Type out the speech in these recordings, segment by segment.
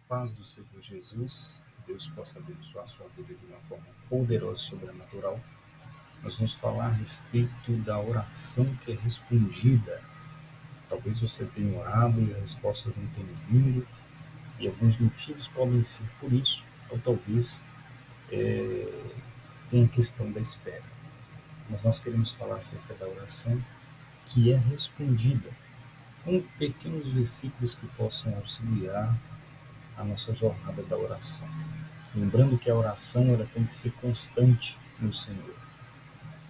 Paz do Senhor Jesus, Deus possa abençoar a sua vida de uma forma poderosa e sobrenatural. Nós vamos falar a respeito da oração que é respondida. Talvez você tenha orado e a resposta não tenha vindo, e alguns motivos podem ser por isso, ou talvez tenha a questão da espera. Mas nós queremos falar acerca da oração que é respondida, com pequenos versículos que possam auxiliar a nossa jornada da oração. Lembrando que a oração ela tem que ser constante no Senhor.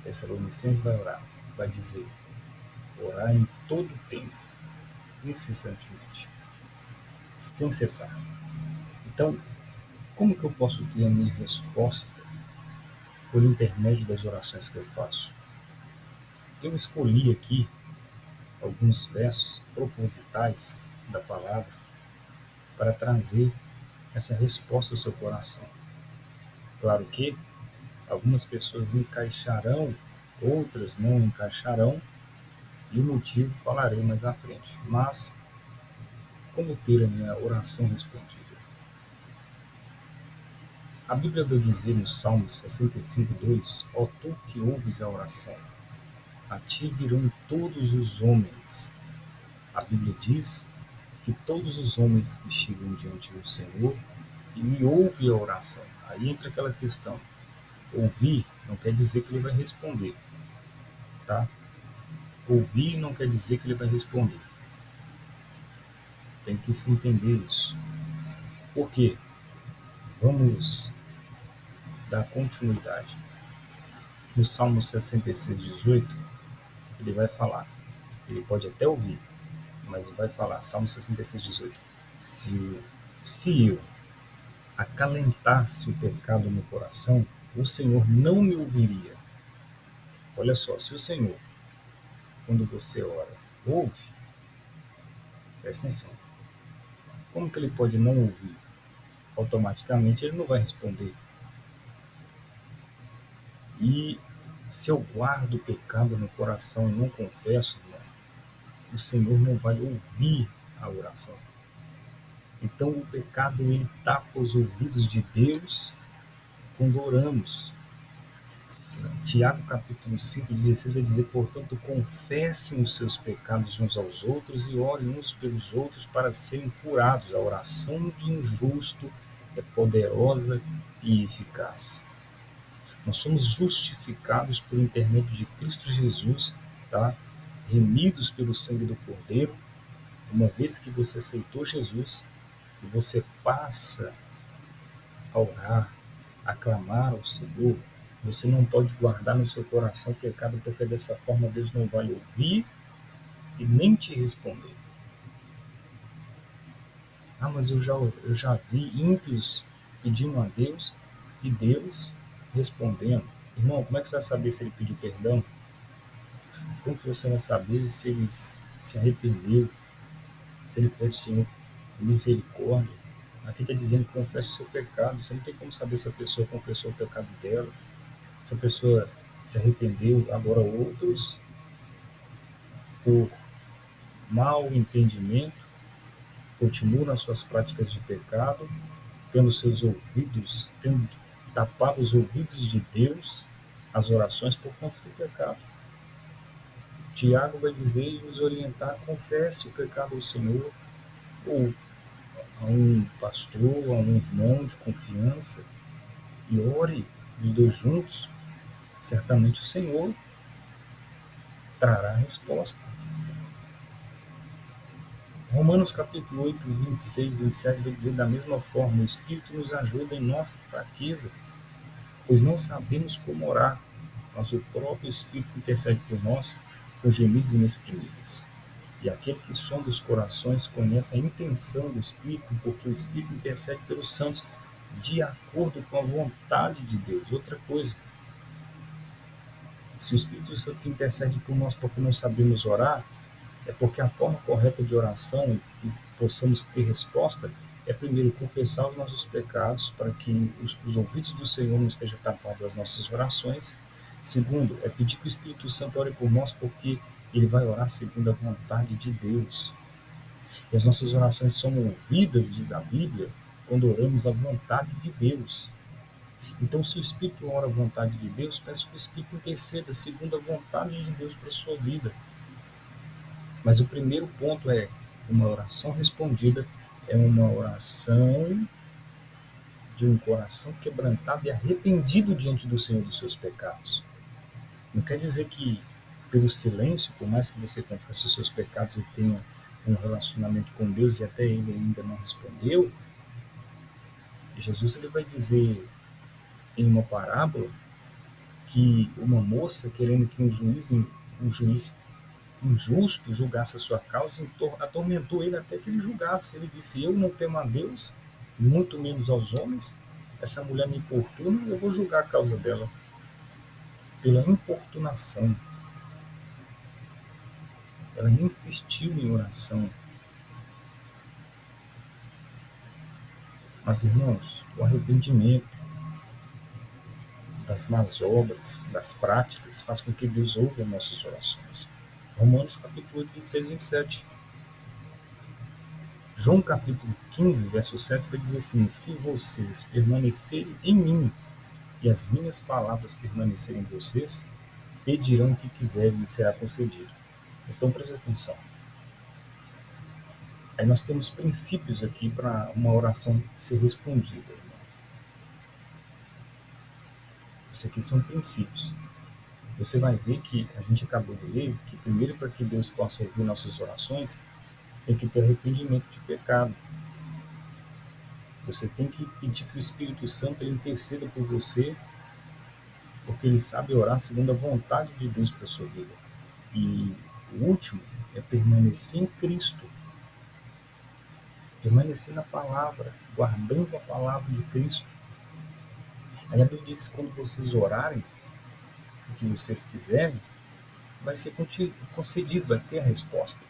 Tessalonicenses vai orar, vai dizer, orar em todo o tempo, incessantemente, sem cessar. Então, como que eu posso ter a minha resposta por intermédio das orações que eu faço? Eu escolhi aqui alguns versos propositais da palavra para trazer essa resposta ao seu coração. Claro que algumas pessoas encaixarão, outras não encaixarão, e o motivo falarei mais à frente. Mas, como ter a minha oração respondida? A Bíblia vai dizer no Salmo 65:2: Ó tu que ouves a oração, a ti virão todos os homens. A Bíblia diz que todos os homens que chegam diante do Senhor, ele ouve a oração. Aí entra aquela questão. Ouvir não quer dizer que ele vai responder, tá? Ouvir não quer dizer que ele vai responder. Tem que se entender isso. Por quê? Vamos dar continuidade. No Salmo 66:18, ele vai falar. Ele pode até ouvir, mas vai falar, Salmo 66:18, se eu acalentasse o pecado no coração, o Senhor não me ouviria. Olha só, se o Senhor, quando você ora, ouve, presta atenção, como que ele pode não ouvir? Automaticamente ele não vai responder. E se eu guardo o pecado no coração e não confesso, irmão, o Senhor não vai ouvir a oração. Então o pecado ele tapa os ouvidos de Deus quando oramos. Tiago capítulo 5:16 vai dizer, portanto, confessem os seus pecados uns aos outros e orem uns pelos outros para serem curados. A oração de um justo é poderosa e eficaz. Nós somos justificados por intermédio de Cristo Jesus, tá? Remidos pelo sangue do Cordeiro, uma vez que você aceitou Jesus e você passa a orar, a clamar ao Senhor, você não pode guardar no seu coração o pecado, porque dessa forma Deus não vai ouvir e nem te responder. Ah, mas eu já vi ímpios pedindo a Deus e Deus respondendo. Irmão, como é que você vai saber se ele pediu perdão? Como que você vai saber se ele se arrependeu? Se ele pede, Senhor, misericórdia? Aqui está dizendo que confesse o seu pecado. Você não tem como saber se a pessoa confessou o pecado dela, se a pessoa se arrependeu. Agora, outros, por mau entendimento, continuam nas suas práticas de pecado, tendo tapado os ouvidos de Deus, as orações por conta do pecado. Tiago vai dizer e nos orientar: confesse o pecado ao Senhor, ou a um pastor, a um irmão de confiança, e ore os dois juntos. Certamente o Senhor trará a resposta. Romanos capítulo 8, 26 e 27 vai dizer: da mesma forma, o Espírito nos ajuda em nossa fraqueza, pois não sabemos como orar, mas o próprio Espírito intercede por nós com gemidos inexprimíveis. E aquele que sonda os corações conhece a intenção do Espírito, porque o Espírito intercede pelos santos de acordo com a vontade de Deus. Outra coisa, se o Espírito Santo que intercede por nós porque não sabemos orar, é porque a forma correta de oração e possamos ter resposta é, primeiro, confessar os nossos pecados para que os ouvidos do Senhor não estejam tapados às nossas orações. Segundo, é pedir que o Espírito Santo ore por nós, porque ele vai orar segundo a vontade de Deus. E as nossas orações são ouvidas, diz a Bíblia, quando oramos a vontade de Deus. Então, se o Espírito ora a vontade de Deus, peço que o Espírito interceda segundo a vontade de Deus para a sua vida. Mas o primeiro ponto é uma oração respondida, é uma oração de um coração quebrantado e arrependido diante do Senhor dos seus pecados. Não quer dizer que, pelo silêncio, por mais que você confesse os seus pecados e tenha um relacionamento com Deus e até ele ainda não respondeu, Jesus ele vai dizer em uma parábola que uma moça querendo que um juiz injusto julgasse a sua causa, atormentou ele até que ele julgasse. Ele disse: eu não temo a Deus, muito menos aos homens. Essa mulher me importuna, eu vou julgar a causa dela. Pela importunação, ela insistiu em oração. Mas, irmãos, o arrependimento das más obras, das práticas, faz com que Deus ouça as nossas orações. Romanos capítulo 8, 26 e 27. João capítulo 15, verso 7 vai dizer assim: se vocês permanecerem em mim e as minhas palavras permanecerem em vocês, pedirão o que quiserem e será concedido. Então preste atenção. Aí nós temos princípios aqui para uma oração ser respondida. Isso aqui são princípios. Você vai ver que a gente acabou de ler que primeiro, para que Deus possa ouvir nossas orações, tem que ter arrependimento de pecado. Você tem que pedir que o Espírito Santo ele interceda por você, porque ele sabe orar segundo a vontade de Deus para a sua vida. E o último é permanecer em Cristo, permanecer na palavra, guardando a palavra de Cristo. Aí a Bíblia diz que quando vocês orarem o que vocês quiserem, vai ser concedido, vai ter a resposta.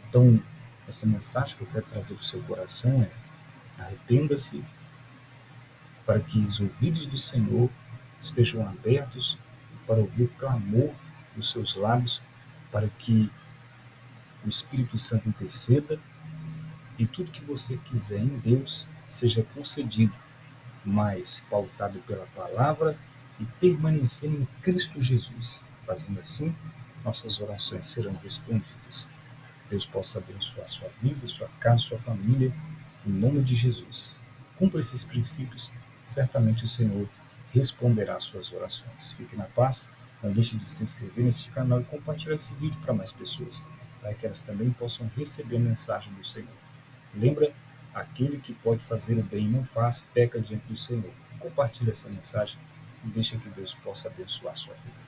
Então, essa mensagem que eu quero trazer para o seu coração é: arrependa-se para que os ouvidos do Senhor estejam abertos para ouvir o clamor dos seus lábios, para que o Espírito Santo interceda e tudo que você quiser em Deus seja concedido, mas pautado pela palavra e permanecendo em Cristo Jesus. Fazendo assim, nossas orações serão respondidas. Deus possa abençoar sua vida, sua casa, sua família, em nome de Jesus. Cumpra esses princípios, certamente o Senhor responderá às suas orações. Fique na paz, não deixe de se inscrever neste canal e compartilhar esse vídeo para mais pessoas, para que elas também possam receber a mensagem do Senhor. Lembra, aquele que pode fazer o bem e não faz, peca diante do Senhor. Compartilhe essa mensagem e deixe que Deus possa abençoar a sua vida.